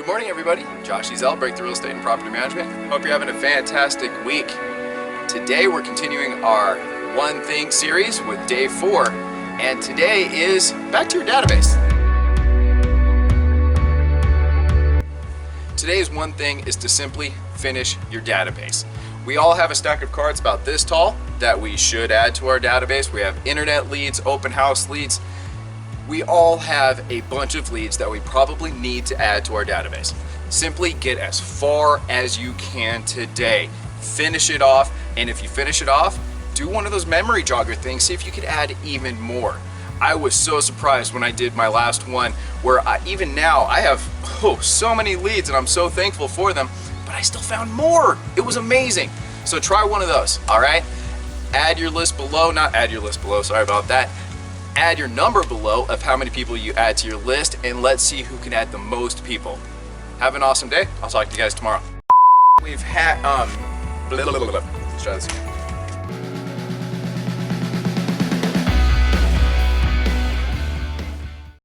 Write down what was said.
Good morning, everybody. Josh Ezel, Breakthrough Real Estate and Property Management. Hope you're having a fantastic week. Today we're continuing our One Thing series with day 4, and today is back to your database. Today's one thing is to simply finish your database. We all have a stack of cards about this tall that we should add to our database. We have internet leads, open house leads. We all have a bunch of leads that we probably need to add to our database. Simply get as far as you can today. Finish it off, and if you finish it off, do one of those memory jogger things, see if you could add even more. I was so surprised when I did my last one where even now I have so many leads and I'm so thankful for them, but I still found more. It was amazing. So try one of those, all right? Add your list below, not add your list below, sorry about that. Add your number below of how many people you add to your list, and let's see who can add the most people. Have an awesome day. I'll talk to you guys tomorrow. We've had, let's try this again.